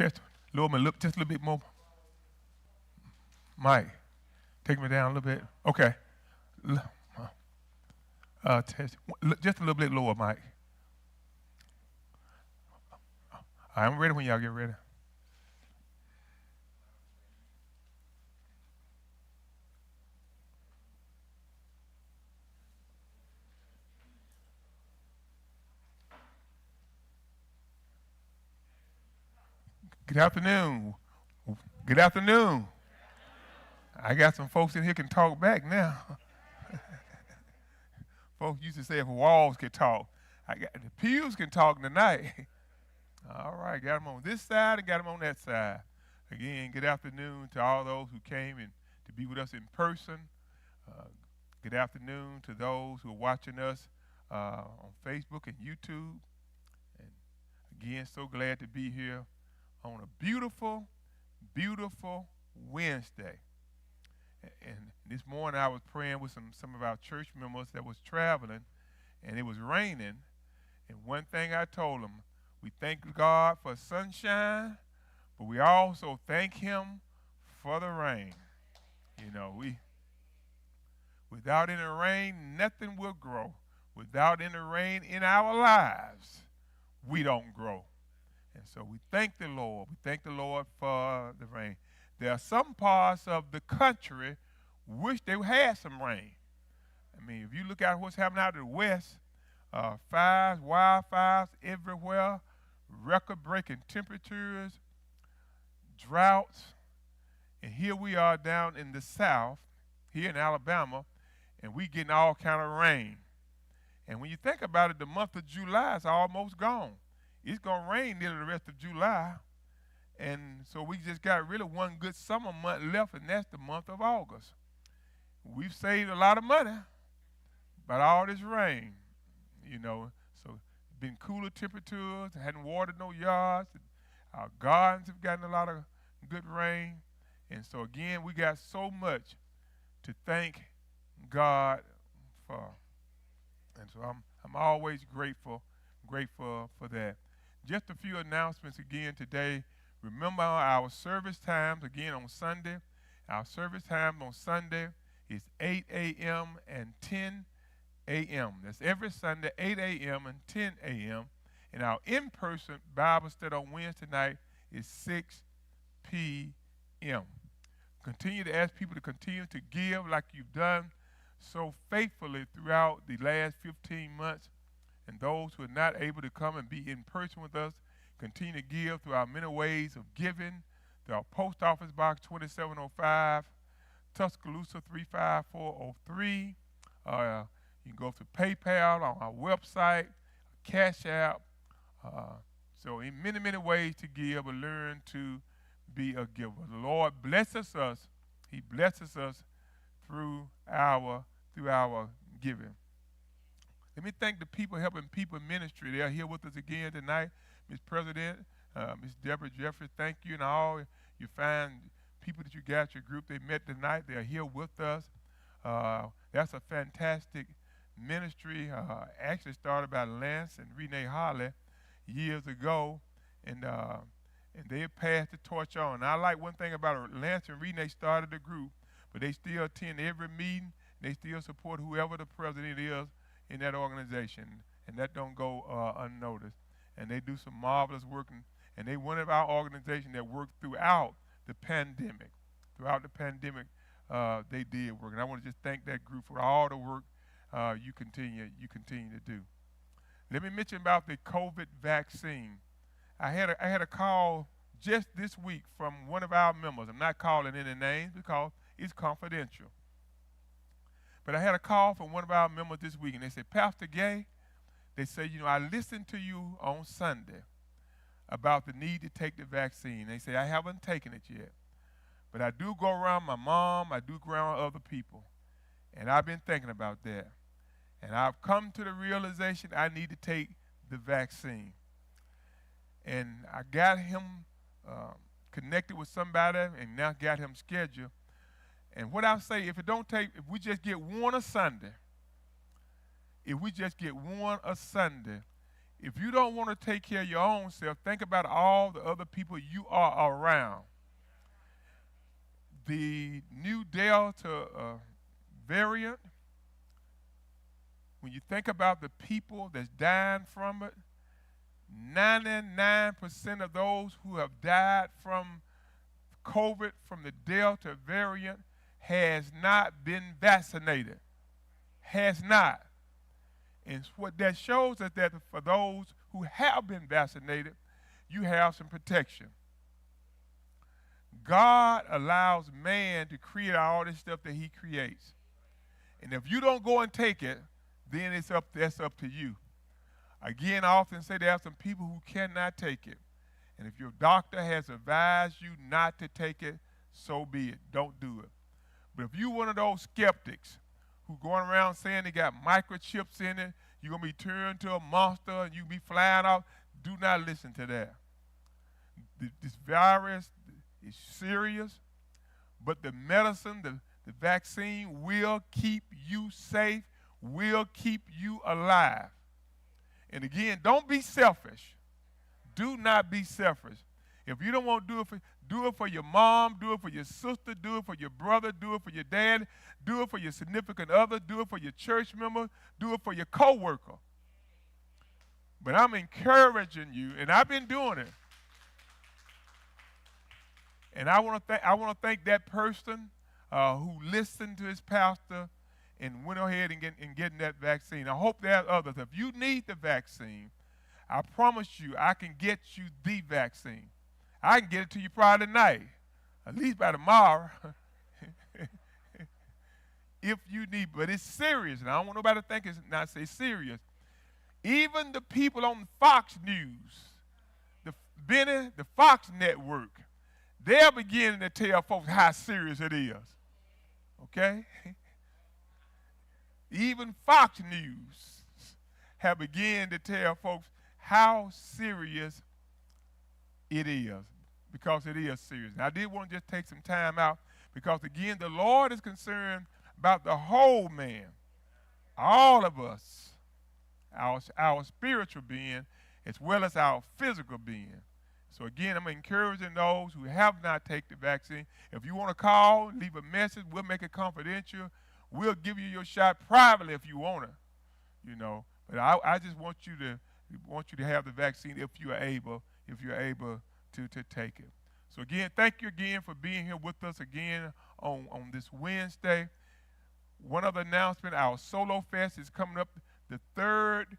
Test. Lower me look just a little bit more. Mike, take me down a little bit. Okay. Test. Just a little bit lower, Mike. I'm ready when y'all get ready. Good afternoon. Good afternoon. I got some folks in here can talk back now. Folks used to say if walls could talk, I got the pews can talk tonight. All right, got them on this side and got them on that side. Again, good afternoon to all those who came and to be with us in person. Uh, Good afternoon to those who are watching us on Facebook and YouTube. And again, so glad to be here on a beautiful, beautiful Wednesday. And this morning I was praying with some of our church members that was traveling, and it was raining. And one thing I told them, we thank God for sunshine, but we also thank Him for the rain. You know, without any rain, nothing will grow. Without any rain in our lives, we don't grow. And so we thank the Lord. We thank the Lord for the rain. There are some parts of the country wish they had some rain. I mean, if you look at what's happening out in the West, fires, wildfires everywhere, record-breaking temperatures, droughts. And here we are down in the South, here in Alabama, and we getting all kind of rain. And when you think about it, the month of July is almost gone. It's going to rain nearly the rest of July. And so we just got really one good summer month left, and that's the month of August. We've saved a lot of money by all this rain, you know. So it's been cooler temperatures, hadn't watered no yards. Our gardens have gotten a lot of good rain. And so again, we got so much to thank God for. And so I'm always grateful for that. Just a few announcements again today. Remember our service times again on Sunday. Our service time on Sunday is 8 a.m. and 10 a.m. That's every Sunday, 8 a.m. and 10 a.m. And our in-person Bible study on Wednesday night is 6 p.m. Continue to ask people to continue to give like you've done so faithfully throughout the last 15 months. And those who are not able to come and be in person with us, continue to give through our many ways of giving, through our post office box 2705, Tuscaloosa 35403. You can go to PayPal on our website, Cash App. So in many, many ways to give or learn to be a giver. The Lord blesses us. He blesses us through our giving. Let me thank the People Helping People Ministry. They are here with us again tonight. Ms. President, Ms. Deborah Jeffrey, thank you, and all you fine people that you got your group. They met tonight. They are here with us. That's a fantastic ministry. Actually started by Lance and Renee Holly years ago, and they passed the torch on. And I like one thing about it. Lance and Renee started the group, but they still attend every meeting. They still support whoever the president is in that organization, and that don't go unnoticed. And they do some marvelous work, and they one of our organizations that worked throughout the pandemic. Throughout the pandemic, they did work, and I want to just thank that group for all the work you continue to do. Let me mention about the COVID vaccine. I had a call just this week from one of our members. I'm not calling any names because it's confidential. But I had a call from one of our members this week, and they said, Pastor Gay, they said, I listened to you on Sunday about the need to take the vaccine. They say, I haven't taken it yet. But I do go around my mom, I do go around other people. And I've been thinking about that. And I've come to the realization I need to take the vaccine. And I got him connected with somebody and now got him scheduled. And what I say, if we just get one a Sunday, If you don't want to take care of your own self, think about all the other people you are around. The new Delta variant, when you think about the people that's dying from it, 99% of those who have died from COVID, from the Delta variant, has not been vaccinated. Has not. And what that shows is that for those who have been vaccinated, you have some protection. God allows man to create all this stuff that he creates. And if you don't go and take it, then that's up to you. Again, I often say there are some people who cannot take it. And if your doctor has advised you not to take it, so be it. Don't do it. But if you're one of those skeptics who going around saying they got microchips in it, you're going to be turned to a monster and you be flying off, do not listen to that. This virus is serious, but the medicine, the vaccine will keep you safe, will keep you alive. And again, don't be selfish. Do not be selfish. If you don't want to do it for your mom, do it for your sister, do it for your brother, do it for your dad, do it for your significant other, do it for your church member, do it for your coworker. But I'm encouraging you, and I've been doing it. And I want to thank that person who listened to his pastor and went ahead and getting that vaccine. I hope there are others. If you need the vaccine, I promise you I can get you the vaccine. I can get it to you probably tonight, at least by tomorrow, if you need. But it's serious, and I don't want nobody to think it's not serious. Even the people on Fox News, the Fox network, they're beginning to tell folks how serious it is. Okay? Even Fox News have begun to tell folks how serious it is, because it is serious. And I did want to just take some time out because, again, the Lord is concerned about the whole man, all of us, our spiritual being as well as our physical being. So, again, I'm encouraging those who have not taken the vaccine. If you want to call, leave a message, we'll make it confidential. We'll give you your shot privately if you want it, you know. But I just want you to have the vaccine if you're able to take it. So again, thank you again for being here with us again on this Wednesday. One other announcement: our Solo Fest is coming up the third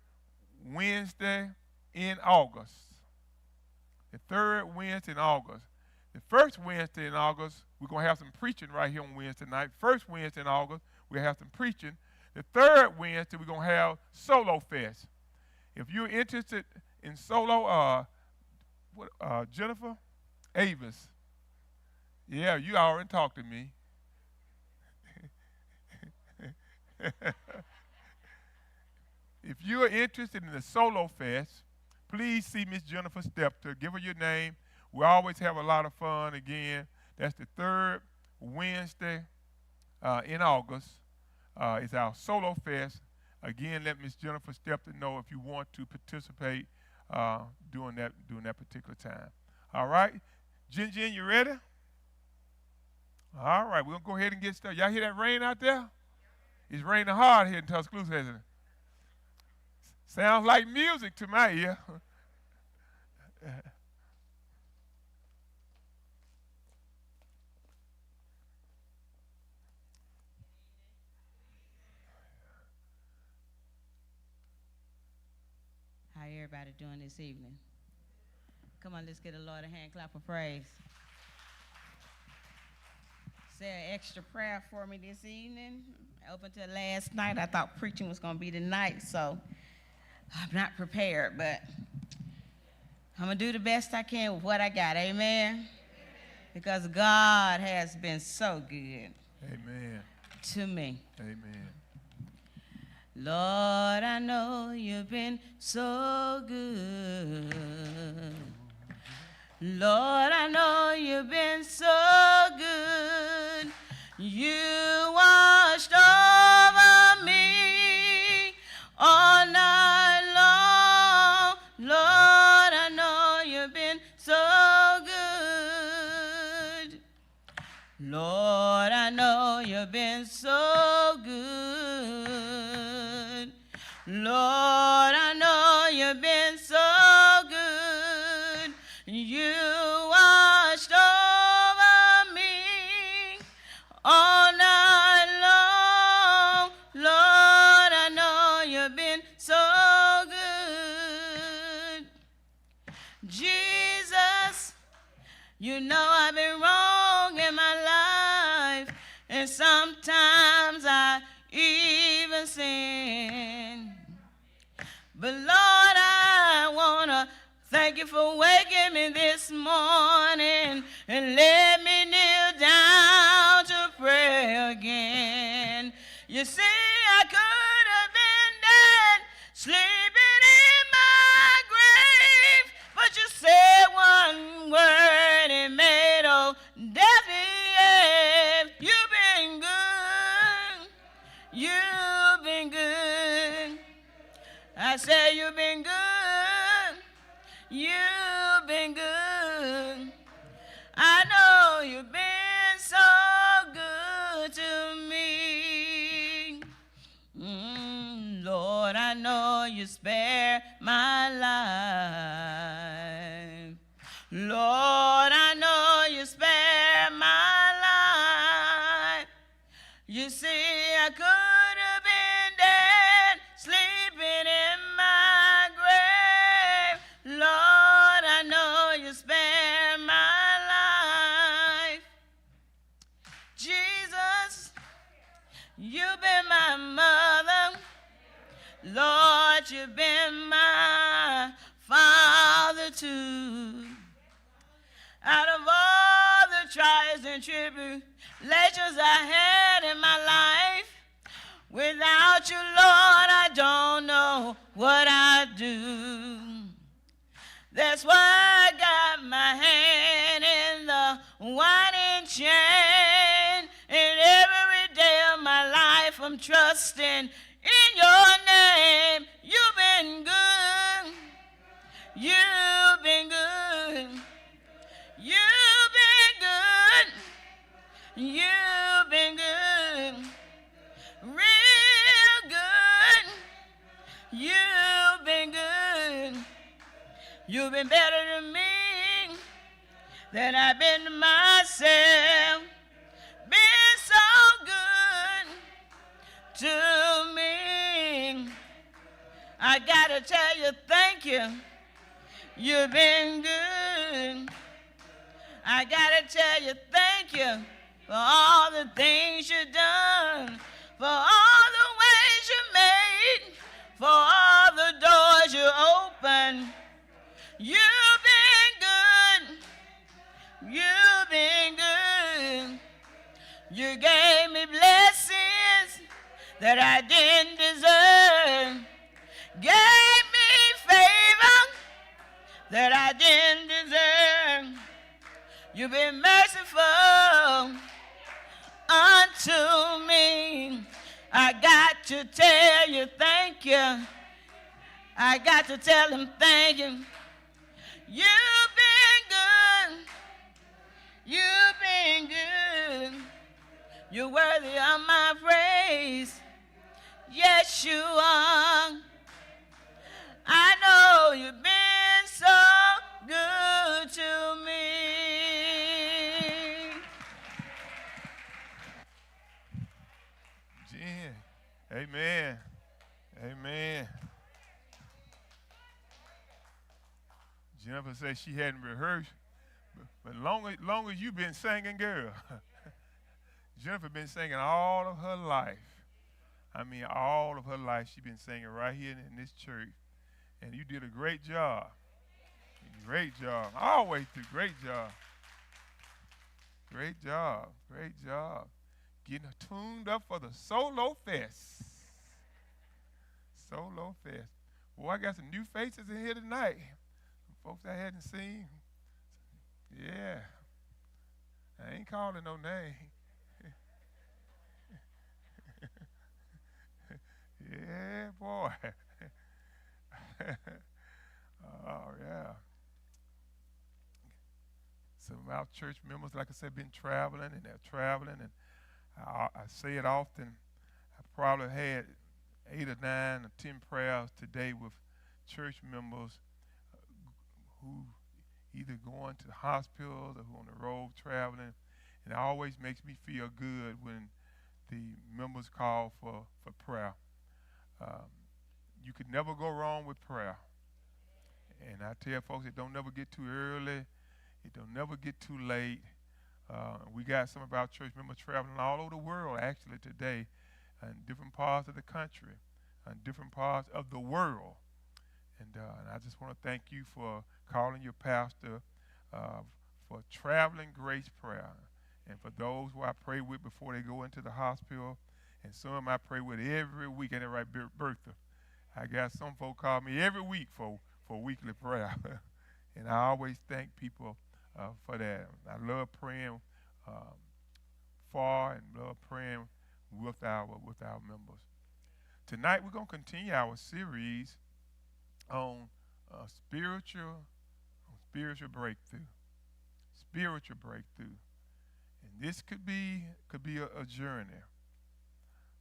Wednesday in August. The third Wednesday in August. The first Wednesday in August, we're going to have some preaching right here on Wednesday night. First Wednesday in August, we'll have some preaching. The third Wednesday, we're going to have Solo Fest. If you're interested in solo, Jennifer Avis, yeah, you already talked to me. If you're interested in the Solo Fest, please see Miss Jennifer Stepter. Give her your name. We always have a lot of fun. Again, that's the third Wednesday in August. It's our Solo Fest. Again, let Miss Jennifer Stepter know if you want to participate during that particular time. All right, Jen, you ready? All right, we're gonna go ahead and get started. Y'all hear that rain out there? It's raining hard here in Tuscaloosa, isn't it? Sounds like music to my ear. How everybody doing this evening? Come on, let's get a Lord a hand clap of praise. Say an extra prayer for me this evening. Up until last night, I thought preaching was going to be tonight, so I'm not prepared, but I'm going to do the best I can with what I got. Amen? Because God has been so good. Amen. To me. Amen. Lord, I know you've been so good. Lord, I know you've been so good. You watched over me all night long. Lord, I know you've been so good. Lord, I know you've been so good. You watched over me all night long. Lord, I know you've been so good. Jesus, you know I've been wrong in my life, and sometimes I even sin. But Lord, I want to thank you for waking me this morning and let me kneel down to pray again. You see, I could have been dead, sleeping in my grave, but you said one word and made old death behave. You've been good. You've been good. I say you've been good. You've been good. I know you've been so good to me. Lord, I know you spare my life. Lord, I know you spare my life. You see, I could have been dead, sleeping in my grave. Lord, I know you spare my life. Jesus, you've been my mother. Lord, you've been my father too. Out of all the trials and tribulations I had in my life, without you, Lord, I don't know what I'd do. That's why I got my hand in the winding chain, and every day of my life I'm trusting in your name. You've been good. You've been good. You've been good. You've been good. Real good. You've been good. You've been better to me than I've been to myself. Been so good to me. I gotta tell you, thank you. You've been good. I gotta tell you, thank you for all the things you've done, for all the ways you made, for all the doors you opened. You've been good. You've been good. You gave me blessings that I didn't deserve. Gave me favor that I didn't deserve. You've been merciful unto me. I got to tell you thank you. I got to tell him thank you. You've been good. You've been good. You're worthy of my praise. Yes, you are. I know you've been so good to me. Jen, amen. Amen. Jennifer said she hadn't rehearsed, but long as you've been singing, girl. Jennifer been singing all of her life. I mean, all of her life she's been singing right here in this church. And you did a great job. Great job. All the way through. Great job. Great job. Great job. Getting tuned up for the Solo Fest. Solo Fest. Boy, I got some new faces in here tonight. Some folks I hadn't seen. Yeah. I ain't calling no name. Yeah, boy. Oh, yeah. some of our church members, like I said, been traveling, and they're traveling, and I say it often. I probably had 8 or 9 or 10 prayers today with church members who either going to the hospitals or who on the road traveling. And it always makes me feel good when the members call for prayer. You could never go wrong with prayer. And I tell folks, it don't never get too early. It don't never get too late. We got some of our church members traveling all over the world actually today, in different parts of the country, in different parts of the world. And I just want to thank you for calling your pastor for traveling grace prayer. And for those who I pray with before they go into the hospital, and some I pray with every week. Ain't that right, Bertha? I got some folk call me every week for weekly prayer. And I always thank people for that. I love praying for and love praying with our members. Tonight we're going to continue our series on spiritual breakthrough. Spiritual breakthrough. And this could be a journey.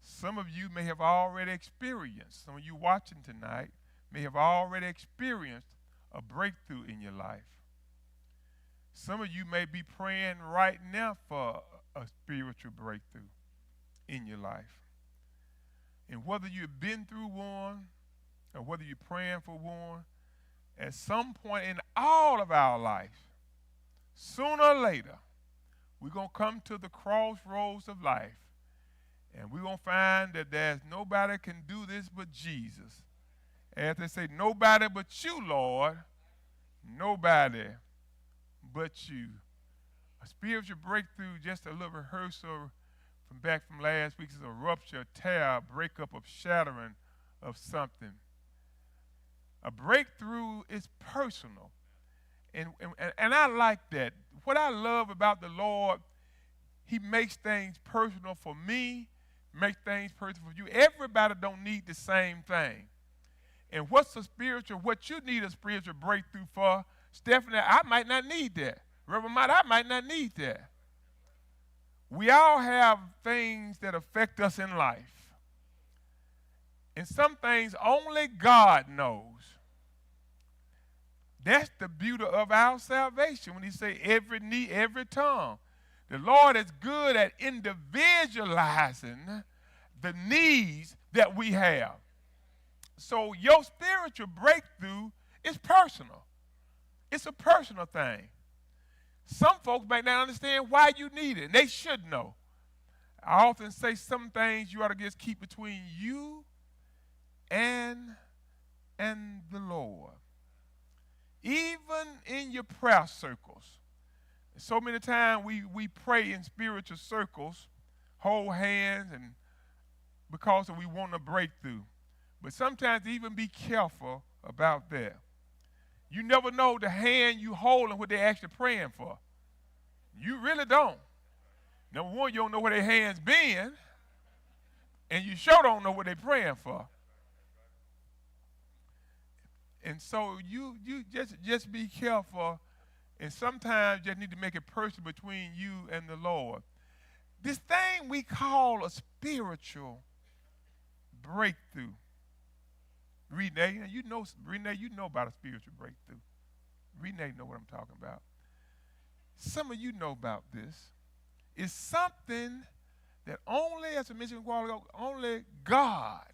Some of you may have already experienced, some of you watching tonight may have already experienced a breakthrough in your life. Some of you may be praying right now for a spiritual breakthrough in your life. And whether you've been through one or whether you're praying for one, at some point in all of our life, sooner or later, we're going to come to the crossroads of life, and we're going to find that there's nobody can do this but Jesus. As they say, nobody but you, Lord. Nobody but you. A spiritual breakthrough, just a little rehearsal from last week, is a rupture, a tear, a breakup, of shattering of something. A breakthrough is personal. And I like that. What I love about the Lord, he makes things personal for me, makes things personal for you. Everybody don't need the same thing. And what you need a spiritual breakthrough for, Stephanie, I might not need that. Reverend Mott, I might not need that. We all have things that affect us in life. And some things only God knows. That's the beauty of our salvation when he say every knee, every tongue. The Lord is good at individualizing the needs that we have. So your spiritual breakthrough is personal. It's a personal thing. Some folks may not understand why you need it, and they should know. I often say some things you ought to just keep between you and the Lord. Even in your prayer circles. So many times we pray in spiritual circles, hold hands, and because we want a breakthrough. But sometimes even be careful about that. You never know the hand you hold and what they're actually praying for. You really don't. Number one, you don't know where their hands been, and you sure don't know what they're praying for. And so you just be careful, and sometimes you just need to make it personal between you and the Lord. This thing we call a spiritual breakthrough. Renee, you know about a spiritual breakthrough. Renee know what I'm talking about. Some of you know about this. It's something that only, as I mentioned a while ago, only God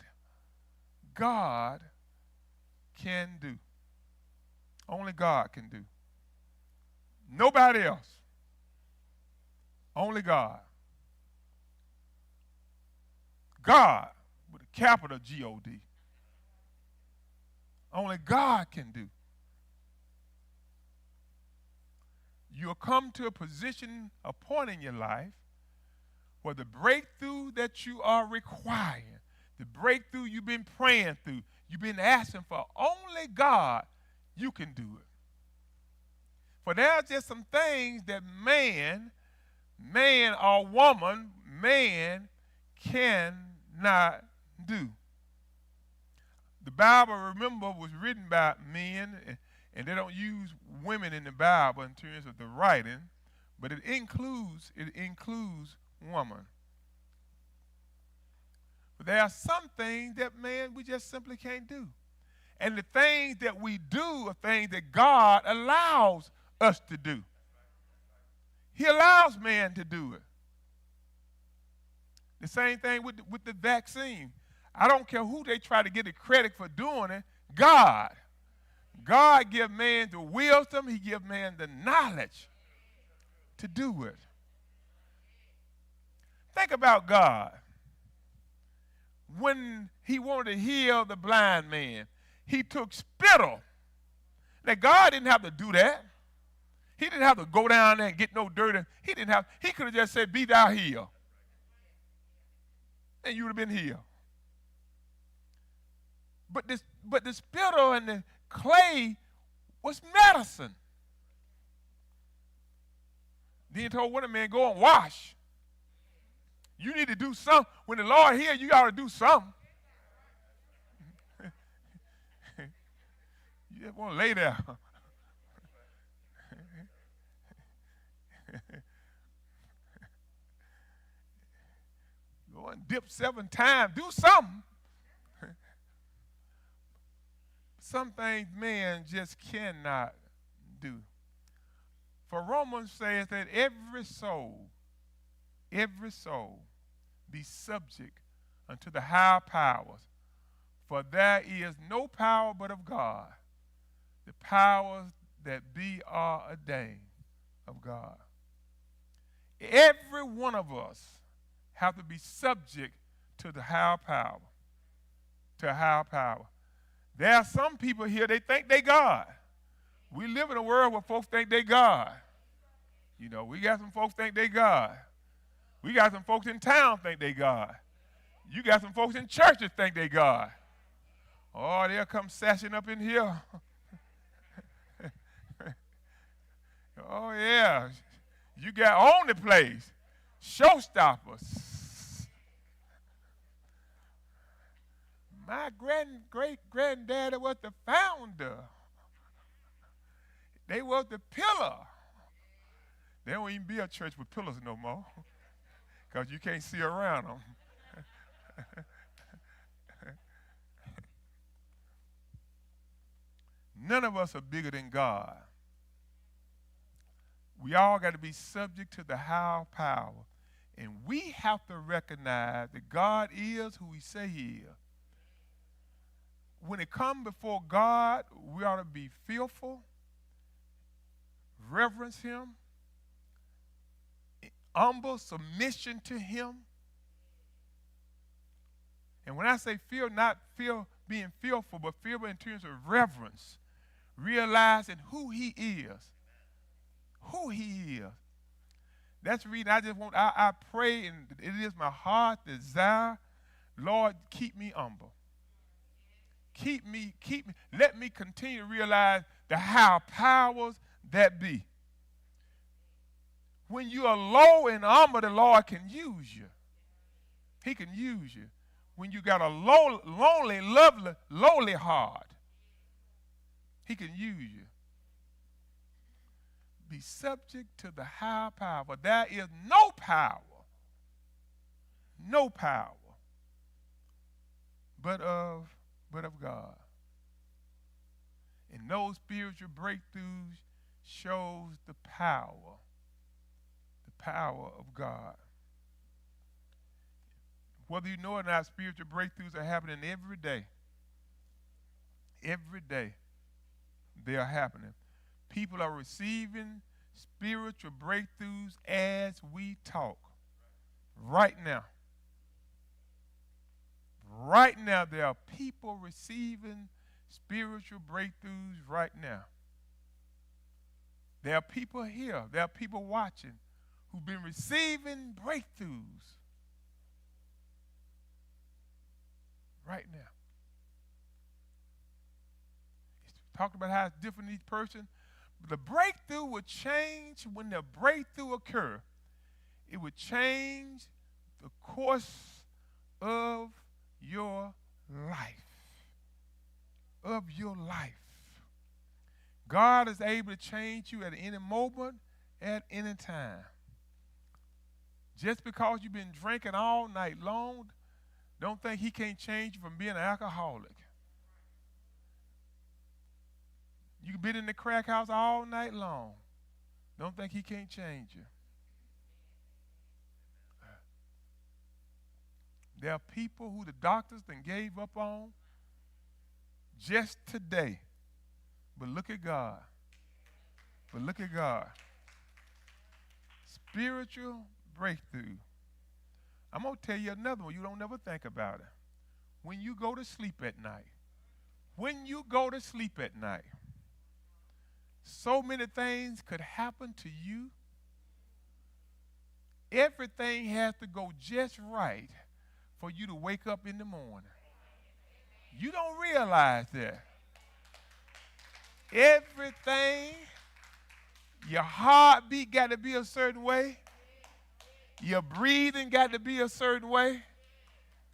can do. Only God can do. Nobody else. Only God. God with a capital G-O-D. Only God can do. You'll come to a position, a point in your life where the breakthrough that you are requiring, the breakthrough you've been praying through, you've been asking for, only God, you can do it. For there are just some things that man or woman, cannot do. The Bible, remember, was written by men, And they don't use women in the Bible in terms of the writing, but it includes woman. But there are some things that, man, we just simply can't do. And the things that we do are things that God allows us to do. He allows man to do it. The same thing with the vaccine. I don't care who they try to get the credit for doing it. God gives man the wisdom. He gives man the knowledge to do it. Think about God. When he wanted to heal the blind man, he took spittle. Now, God didn't have to do that. He didn't have to go down there and get no dirt. He could have just said, be thou healed. And you would have been healed. But the spittle and the clay was medicine. Then he told one man, go and wash. You need to do something. When the Lord hears you, got to do something. You just want to lay there. Go and dip 7 times. Do something. Some things man just cannot do. For Romans says that every soul be subject unto the higher powers, for there is no power but of God. The powers that be are ordained of God. Every one of us have to be subject to the higher power, to a higher power. There are some people here, they think they God. We live in a world where folks think they God. You know, we got some folks think they God. We got some folks in town think they God. You got some folks in churches think they God. Oh, they'll come sashing up in here. Oh, yeah. You got on the place. Showstoppers. My great-granddaddy was the founder. They was the pillar. There won't even be a church with pillars no more because you can't see around them. None of us are bigger than God. We all got to be subject to the higher power. And we have to recognize that God is who he say he is. When it comes before God, we ought to be fearful, reverence him, humble submission to him. And when I say fear, not fear being fearful, but fear in terms of reverence, realizing who he is. Who he is. That's the reason I pray, and it is my heart desire, Lord, keep me humble. Keep me, let me continue to realize the higher powers that be. When you are low and humble, the Lord can use you. He can use you. When you got a lonely, lowly heart, he can use you. Be subject to the higher power. But there is no power but of God. And those spiritual breakthroughs shows the power of God. Whether you know it or not, spiritual breakthroughs are happening every day. Every day they are happening. People are receiving spiritual breakthroughs as we talk. Right now. Right now, there are people receiving spiritual breakthroughs right now. There are people here. There are people watching who've been receiving breakthroughs right now. Talked about how it's different in each person. But the breakthrough will change when the breakthrough occurs. It would change the course of your life. Of your life. God is able to change you at any moment, at any time. Just because you've been drinking all night long, don't think he can't change you from being an alcoholic. You've been in the crack house all night long. Don't think he can't change you. There are people who the doctors then gave up on just today. But look at God. But look at God. Spiritual breakthrough. I'm going to tell you another one. You don't never think about it. When you go to sleep at night. When you go to sleep at night. So many things could happen to you. Everything has to go just right for you to wake up in the morning. You don't realize that. Everything, your heartbeat got to be a certain way. Your breathing got to be a certain way.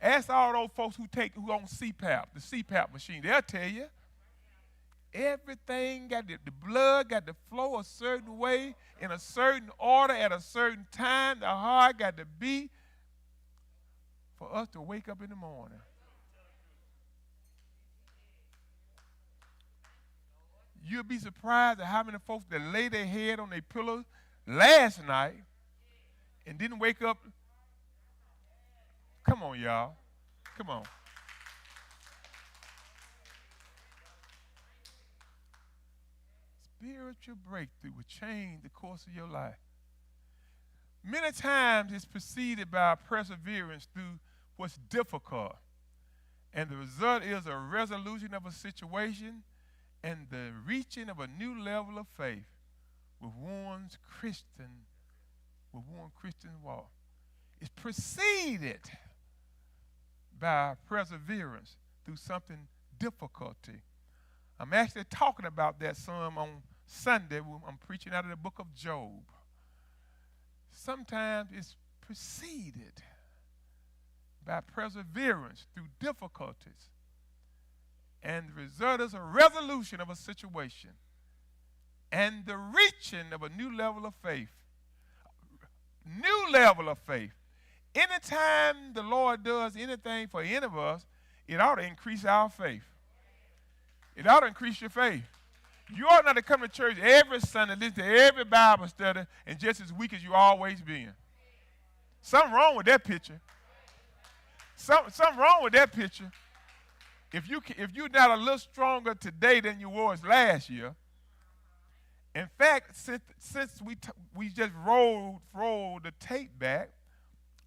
Ask all those folks who on CPAP, the CPAP machine. They'll tell you. Everything the blood got to flow a certain way, in a certain order, at a certain time. The heart got to beat for us to wake up in the morning. You'll be surprised at how many folks that lay their head on their pillow last night and didn't wake up. Come on, y'all. Come on. Spiritual breakthrough will change the course of your life. Many times it's preceded by perseverance through what's difficult. And the result is a resolution of a situation and the reaching of a new level of faith with one's Christian walk. It's preceded by perseverance through something difficulty. I'm actually talking about that some on Sunday when I'm preaching out of the book of Job. Sometimes it's preceded by perseverance through difficulties. And the result is a resolution of a situation and the reaching of a new level of faith. New level of faith. Anytime the Lord does anything for any of us, it ought to increase our faith. It ought to increase your faith. You ought not to come to church every Sunday, listen to every Bible study, and just as weak as you always been. Something wrong with that picture. Something wrong with that picture. If you're not a little stronger today than you was last year, in fact, since we just rolled the tape back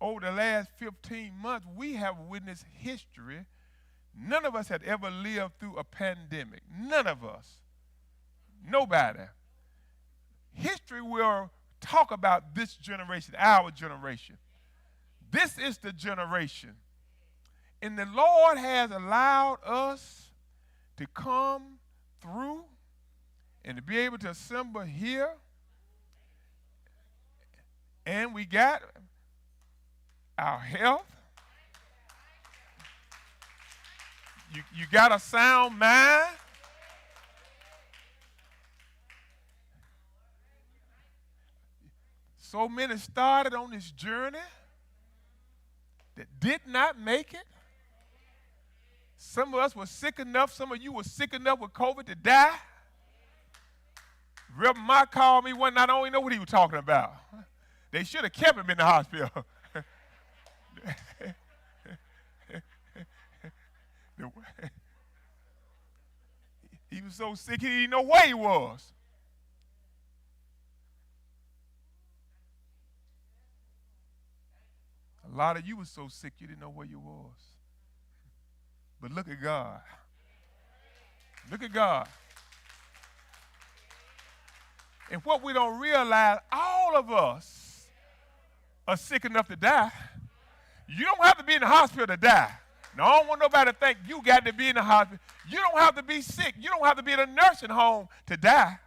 over the last 15 months, we have witnessed history. None of us had ever lived through a pandemic. None of us. Nobody. History will talk about this generation, our generation. This is the generation. And the Lord has allowed us to come through and to be able to assemble here. And we got our health. You got a sound mind. So many started on this journey that did not make it. Some of us were sick enough, some of you were sick enough with COVID to die. Reverend Mike called me one night, I don't even know what he was talking about. They should have kept him in the hospital. He was so sick he didn't know where he was. A lot of you were so sick you didn't know where you was. But look at God. Look at God. And what we don't realize, all of us are sick enough to die. You don't have to be in the hospital to die. Now, I don't want nobody to think you got to be in the hospital. You don't have to be sick. You don't have to be in a nursing home to die.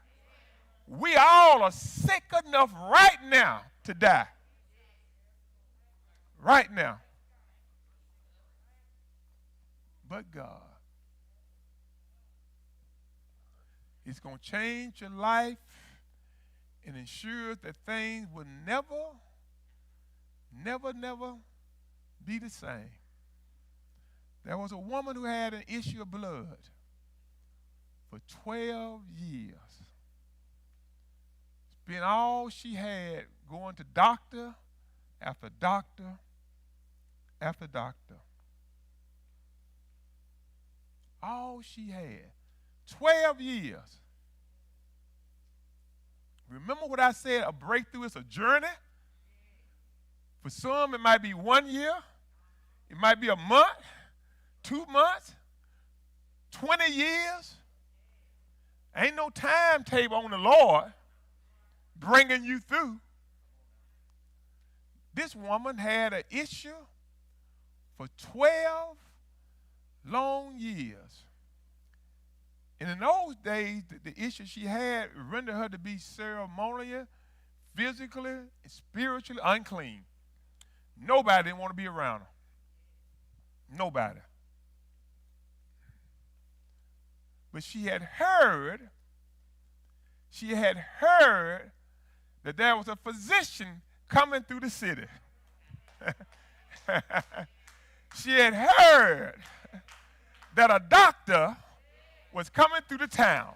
We all are sick enough right now to die. Right now. But God. It's going to change your life and ensure that things will never be the same. There was a woman who had an issue of blood for 12 years. Spent all she had going to doctor after doctor after doctor. All she had. 12 years. Remember what I said, a breakthrough is a journey? For some, it might be 1 year. It might be a month, 2 months, 20 years. Ain't no timetable on the Lord bringing you through. This woman had an issue for 12 long years. And in those days, the issue she had rendered her to be ceremonially, physically, and spiritually unclean. Nobody didn't want to be around her. Nobody. But she had heard that there was a physician coming through the city. She had heard that a doctor was coming through the town.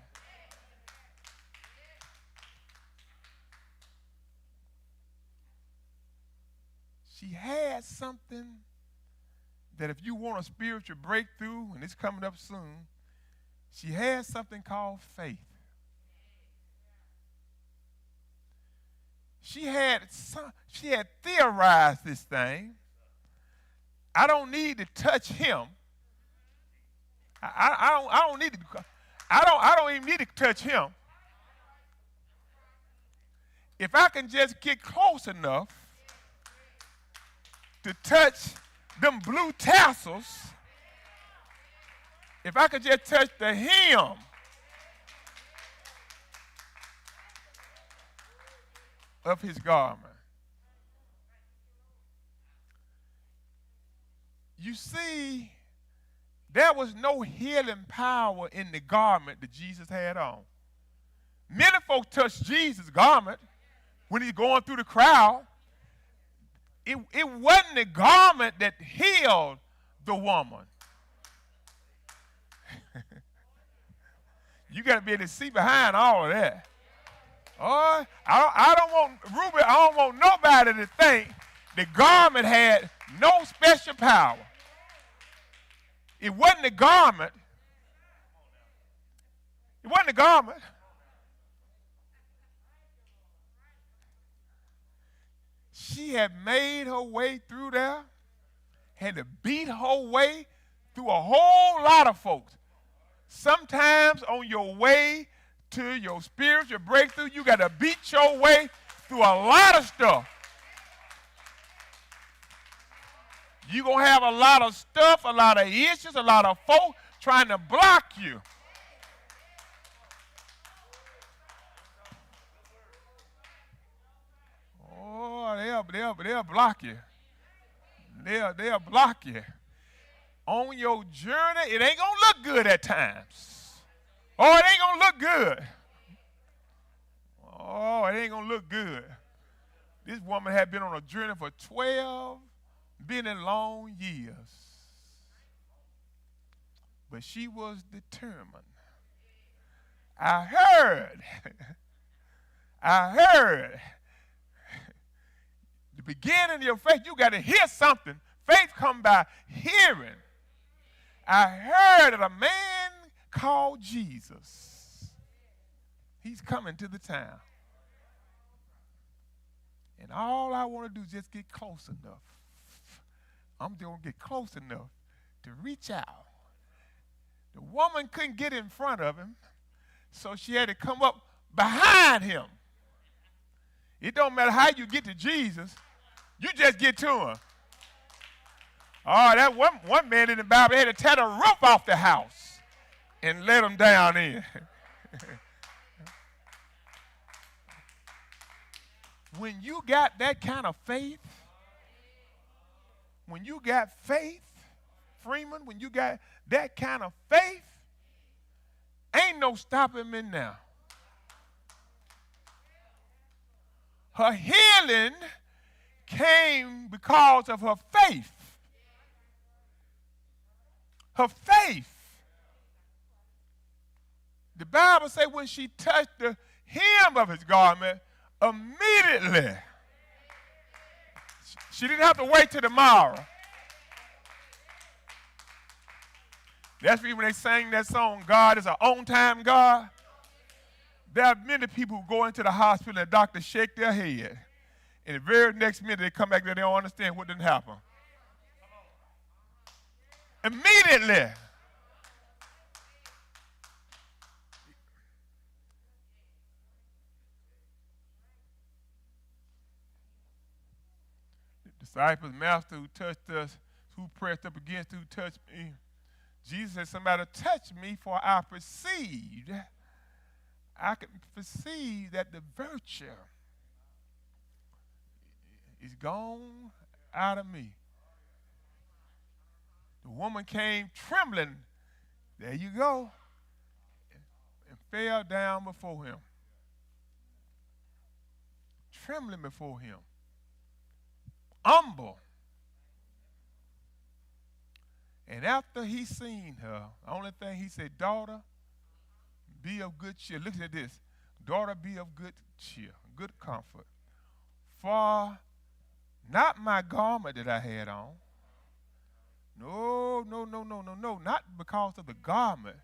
She had something that if you want a spiritual breakthrough, and it's coming up soon, she had something called faith. She had theorized this thing. I don't need to touch him. I don't even need to touch him. If I can just get close enough to touch them blue tassels, if I could just touch the hem of his garment. You see, there was no healing power in the garment that Jesus had on. Many folks touched Jesus' garment when he's going through the crowd. It wasn't the garment that healed the woman. You got to be able to see behind all of that. Oh, I don't want nobody to think the garment had no special power. It wasn't the garment. It wasn't the garment. She had made her way through there, had to beat her way through a whole lot of folks. Sometimes on your way to your spiritual breakthrough, you got to beat your way through a lot of stuff. You're going to have a lot of stuff, a lot of issues, a lot of folk trying to block you. Oh, they'll block you. They'll block you. On your journey, it ain't going to look good at times. Oh, it ain't going to look good. Oh, it ain't going to look good. This woman had been on a journey for 12 long years. But she was determined. I heard. The beginning of your faith, you got to hear something. Faith come by hearing. I heard of a man called Jesus. He's coming to the town. And all I want to do is just get close enough. I'm going to get close enough to reach out. The woman couldn't get in front of him, so she had to come up behind him. It don't matter how you get to Jesus, you just get to him. Oh, that one man in the Bible had to tear the roof off the house and let him down in. When you got that kind of faith, when you got faith, Freeman, when you got that kind of faith, ain't no stopping me now. Her healing came because of her faith. Her faith. The Bible says when she touched the hem of his garment, immediately, she didn't have to wait till tomorrow. That's when they sang that song, God is an on-time God. There are many people who go into the hospital and the doctors shake their head. And the very next minute they come back and they don't understand what didn't happen. Immediately. The disciples, master who touched us, who pressed up against, who touched me. Jesus said, somebody touched me, for I can perceive that the virtue is gone out of me. The woman came trembling, there you go, and fell down before him. Trembling before him. Humble. And after he seen her, the only thing he said, daughter, be of good cheer. Look at this. Daughter, be of good cheer, good comfort. For not my garment that I had on. No. Not because of the garment.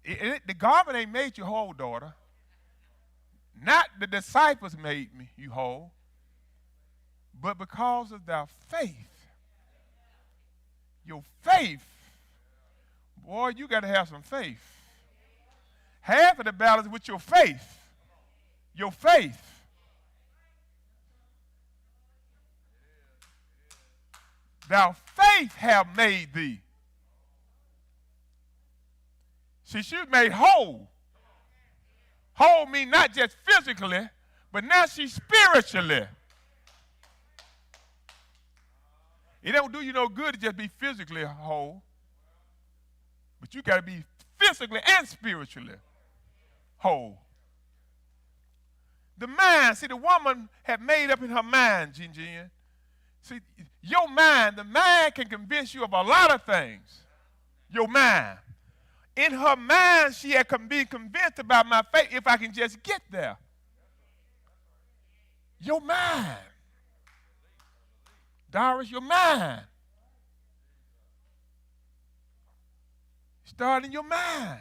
The garment ain't made you whole, daughter. Not the disciples made you whole. But because of thy faith. Your faith. Boy, you got to have some faith. Half of the battle is with your faith. Your faith. Thou faith have made thee. See, she was made whole. Whole means not just physically, but now she's spiritually. It don't do you no good to just be physically whole. But you got to be physically and spiritually whole. The mind, see, the woman had made up in her mind, Jin. See, your mind, the mind can convince you of a lot of things. Your mind. In her mind, she had been convinced about my faith if I can just get there. Your mind. Doris, your mind. Start in your mind.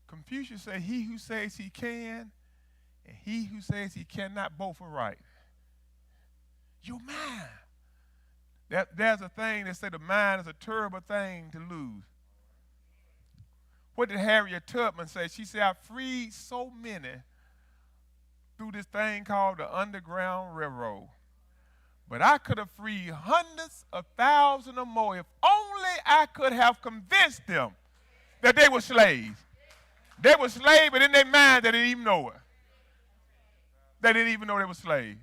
Confucius said, he who says he can and he who says he cannot, both are right. Your mind. There's a thing that say the mind is a terrible thing to lose. What did Harriet Tubman say? She said, I freed so many through this thing called the Underground Railroad. But I could have freed hundreds of thousands or more if only I could have convinced them that they were slaves. They were slaves, but in their mind they didn't even know it. They didn't even know they were slaves.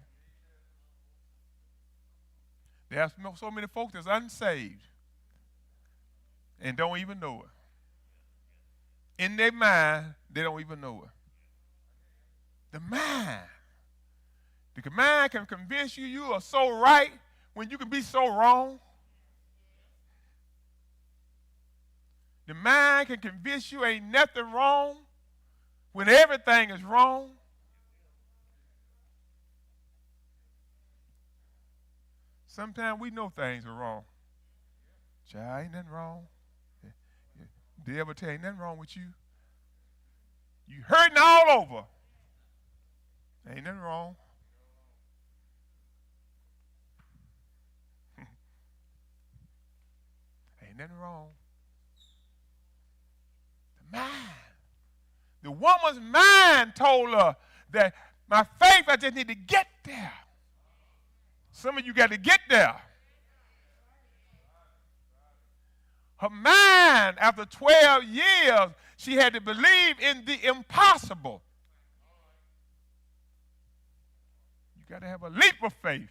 There are so many folks that's unsaved and don't even know it. In their mind, they don't even know it. The mind. The mind can convince you are so right when you can be so wrong. The mind can convince you ain't nothing wrong when everything is wrong. Sometimes we know things are wrong. Child, ain't nothing wrong. The devil tell you ain't nothing wrong with you. You hurting all over. Ain't nothing wrong. Ain't nothing wrong. The mind. The woman's mind told her that my faith, I just need to get there. Some of you got to get there. Her mind, after 12 years, she had to believe in the impossible. You got to have a leap of faith.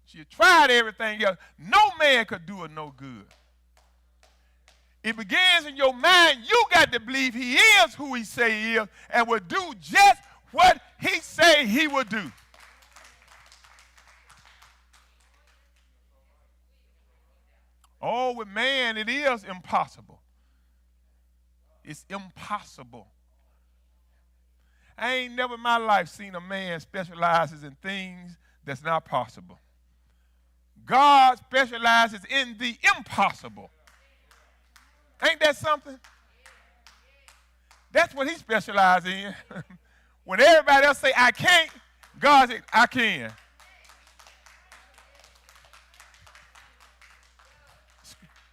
She had tried everything else. No man could do her no good. It begins in your mind. You got to believe he is who he say he is and will do just what he say he will do. Oh, with man, it is impossible. It's impossible. I ain't never in my life seen a man specializes in things that's not possible. God specializes in the impossible. Ain't that something? That's what he specializes in. When everybody else say, I can't, God said, I can.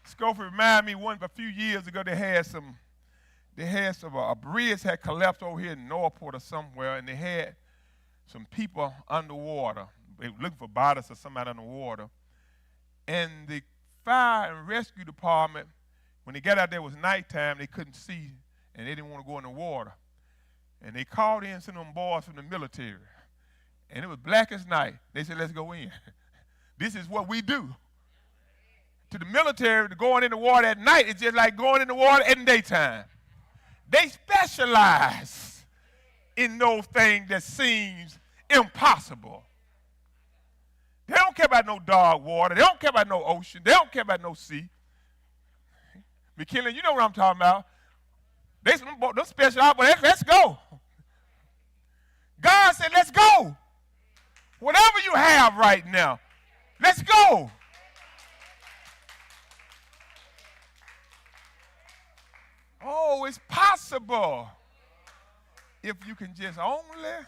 Scofield reminded me a few years ago they had a bridge had collapsed over here in Northport or somewhere, and they had some people underwater. They were looking for bodies or somebody underwater. And the fire and rescue department, when they got out there, it was nighttime, they couldn't see, and they didn't want to go in the water. And they called in some of them boys from the military. And it was black as night. They said, let's go in. This is what we do. To the military, going in the water at night is just like going in the water at daytime. They specialize in those things that seems impossible. They don't care about no dark water. They don't care about no ocean. They don't care about no sea. McKinley, you know what I'm talking about. They specialize, but let's go. God said, let's go. Whatever you have right now, let's go. Oh, it's possible if you can just only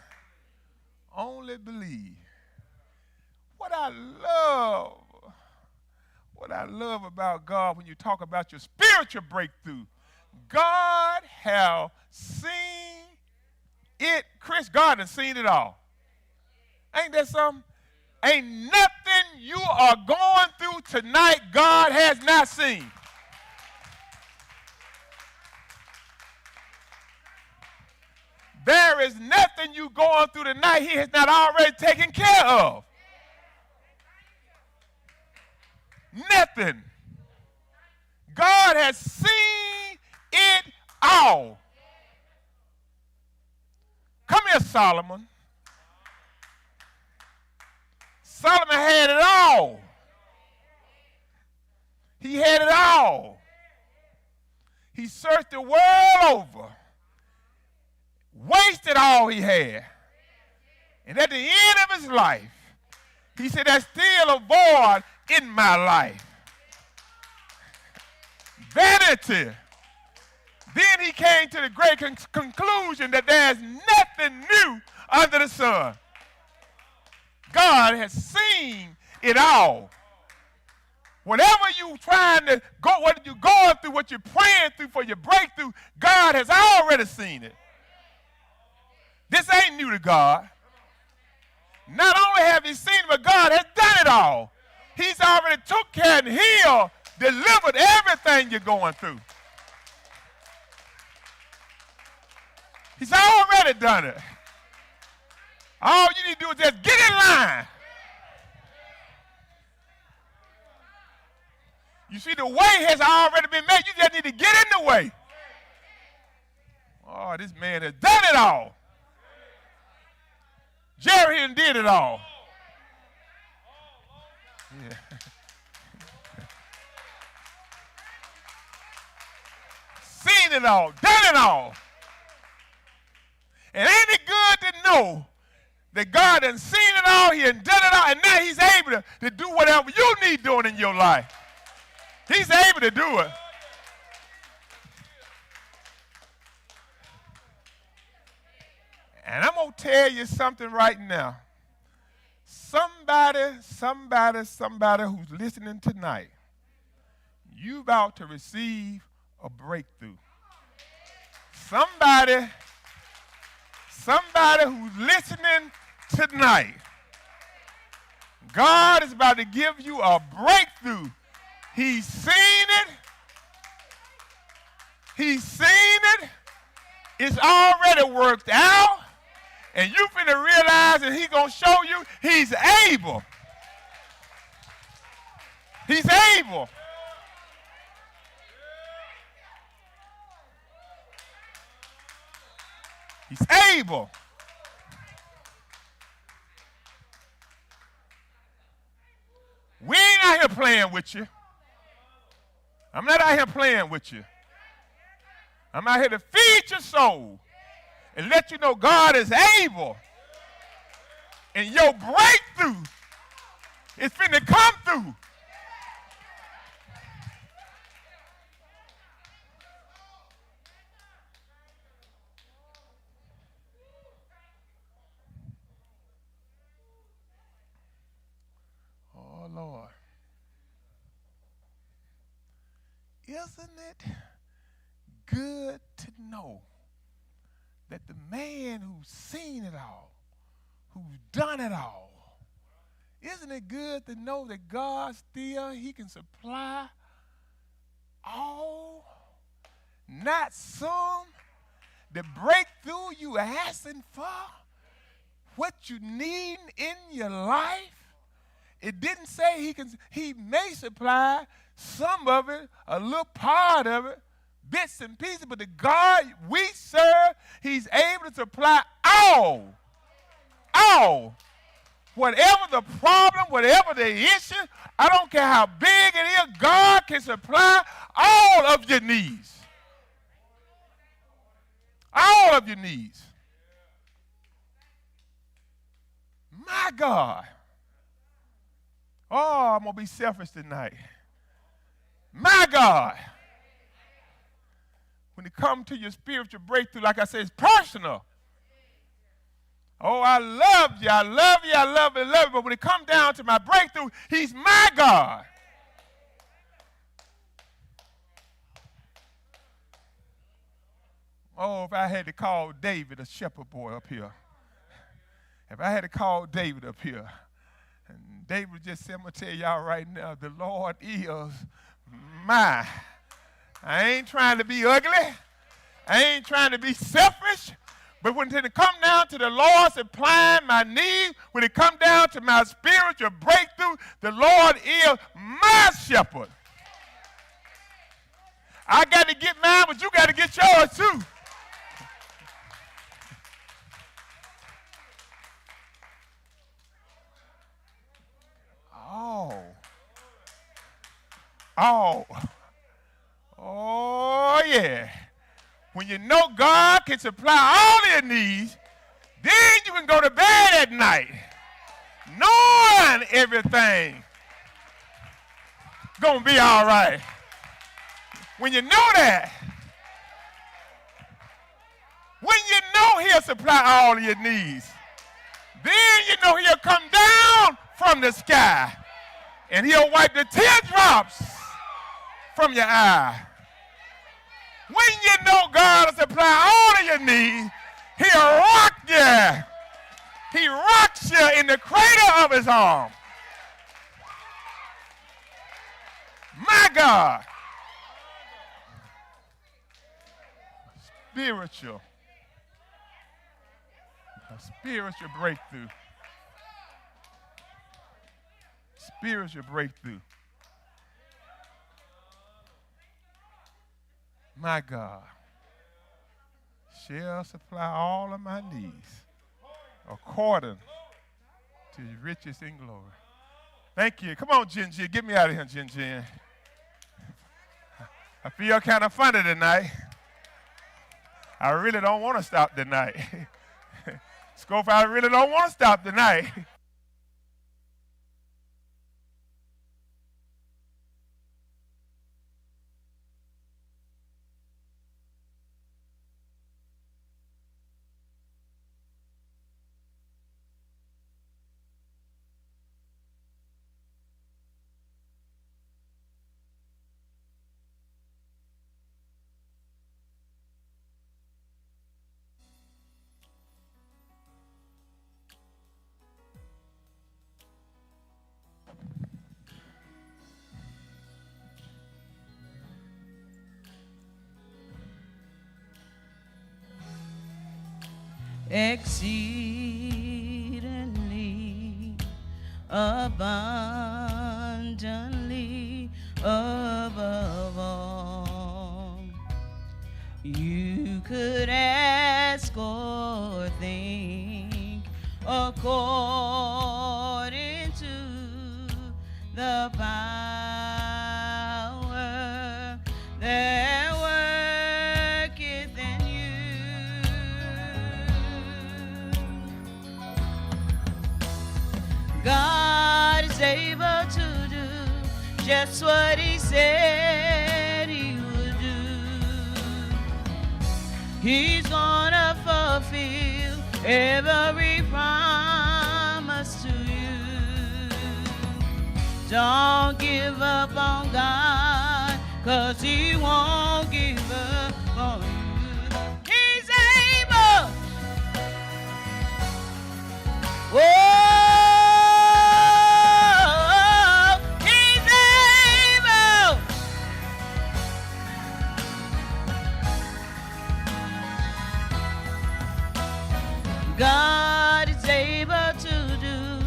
believe. What I love about God when you talk about your spiritual breakthrough, God has seen it. Chris, God has seen it all. Ain't that something? Ain't nothing you are going through tonight God has not seen. There is nothing you going through tonight he has not already taken care of. Nothing. God has seen it all. Come here, Solomon. Solomon had it all. He had it all. He searched the world over. Wasted all he had. And at the end of his life, he said, there's still a void in my life. Vanity. Then he came to the great conclusion that there's nothing new under the sun. God has seen it all. Whatever you're trying to go, what you're going through, what you're praying through for your breakthrough, God has already seen it. This ain't new to God. Not only have he seen it, but God has done it all. He's already took care and healed, delivered everything you're going through. He's already done it. All you need to do is just get in line. You see, the way has already been made. You just need to get in the way. Oh, this man has done it all. Jerry here did it all. Yeah. Seen it all, done it all. And ain't it good to know that God done seen it all, he done done it all, and now he's able to do whatever you need doing in your life. He's able to do it. And I'm going to tell you something right now. Somebody who's listening tonight, you about to receive a breakthrough. Somebody who's listening tonight, God is about to give you a breakthrough. He's seen it. He's seen it. It's already worked out. And you finna realize that he's going to show you he's able. He's able. He's able. We ain't out here playing with you. I'm not out here playing with you. I'm out here to feed your soul and let you know God is able. And your breakthrough is finna come through. Oh, Lord. Isn't it good to know that the man who's seen it all, who's done it all, isn't it good to know that God still, he can supply all, not some, the breakthrough you asking for, what you need in your life? It didn't say he may supply some of it, a little part of it, bits and pieces, but the God we serve, he's able to supply all. All. Whatever the problem, whatever the issue, I don't care how big it is, God can supply all of your needs. All of your needs. My God. Oh, I'm going to be selfish tonight. My God. When it comes to your spiritual breakthrough, like I said, it's personal. Oh, I love you, I love you, I love you, I love you. But when it comes down to my breakthrough, he's my God. Oh, if I had to call David a shepherd boy up here. If I had to call David up here. And David just said, I'm going to tell y'all right now, the Lord is mine. I ain't trying to be ugly. I ain't trying to be selfish. But when it come down to the Lord supplying my needs, when it come down to my spiritual breakthrough, the Lord is my shepherd. I got to get mine, but you got to get yours too. Oh, yeah. When you know God can supply all your needs, then you can go to bed at night knowing everything gonna be all right. When you know that, when you know he'll supply all of your needs, then you know he'll come down from the sky and he'll wipe the teardrops from your eye. When you know God will supply all of your needs, he'll rock you. He rocks you in the cradle of his arm. My God. Spiritual. A spiritual breakthrough. Spiritual breakthrough. My God shall supply all of my needs according to his riches in glory. Thank you. Come on, Jen. Get me out of here, Jen. I feel kind of funny tonight. I really don't want to stop tonight. Scope, I really don't want to stop tonight. Exceedingly, abundantly, above all you could ask or think according to the power that worketh in you. God is able to do just what he said he would do. He's gonna fulfill every promise to you. Don't give up on God, 'cause he won't give up on you. He's able. Oh, he's able. God is able to do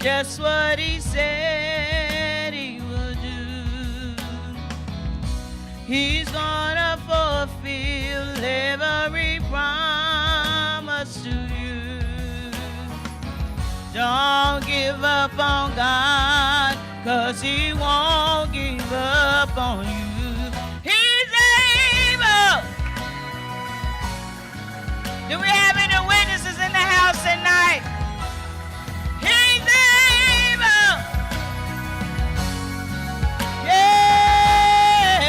just what he said he would do. He's gonna fulfill every promise to you. Don't give up on God, 'cause he won't give up on you. He's able. Do we have any witnesses in the house tonight? He's able. Yeah.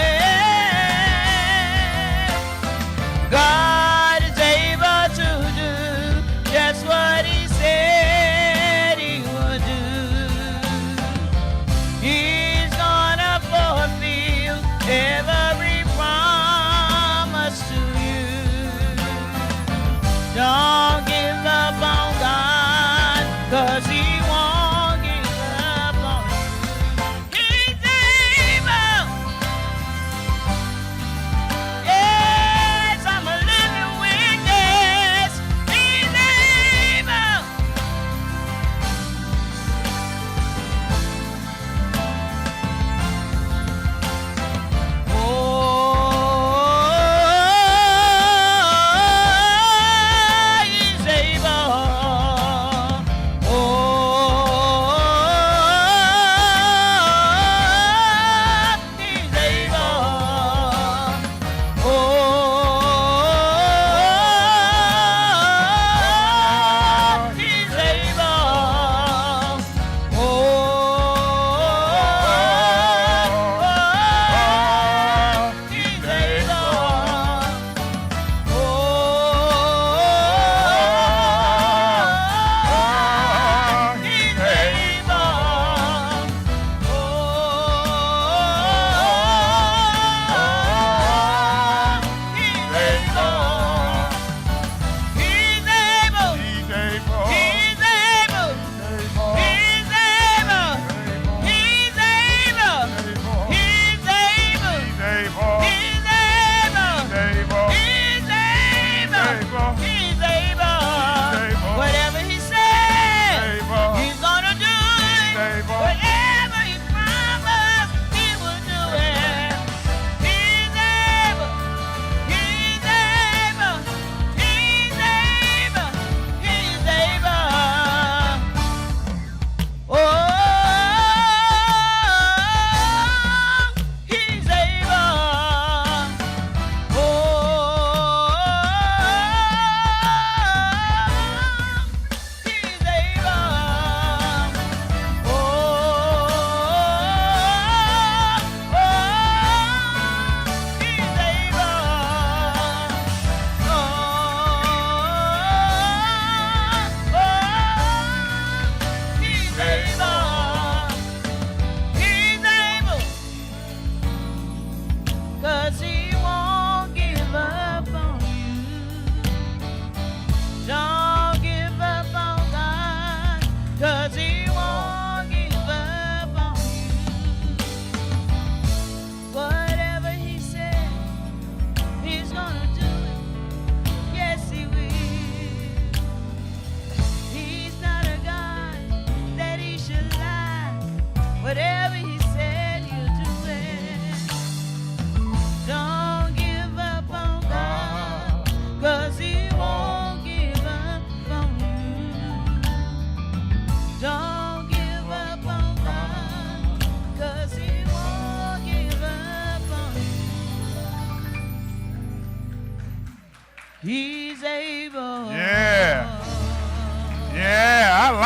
God is able to do just what he said he would do. He's gonna fulfill every promise to you. Don't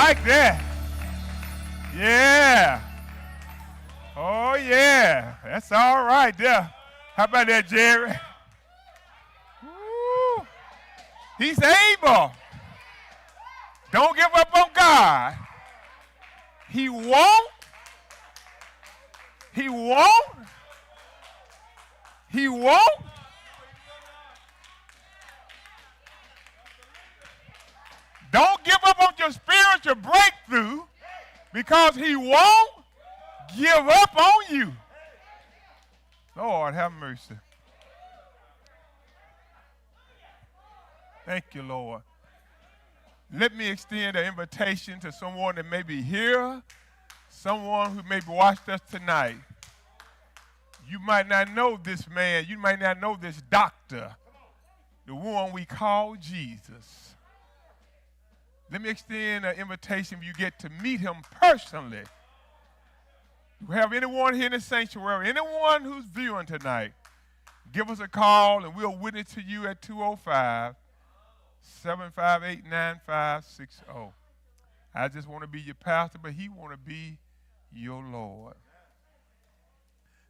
like that. Yeah. Oh, yeah. That's all right there. How about that, Jerry? Woo. He's able. Don't give up on God. He won't. He won't. He won't. Don't give up on your spiritual breakthrough because he won't give up on you. Lord, have mercy. Thank you, Lord. Let me extend an invitation to someone that may be here, someone who may be watched us tonight. You might not know this man. You might not know this doctor, the one we call Jesus. Let me extend an invitation if you get to meet him personally. If we have anyone here in the sanctuary, anyone who's viewing tonight, give us a call and we'll witness to you at 205-758-9560. I just want to be your pastor, but he want to be your Lord.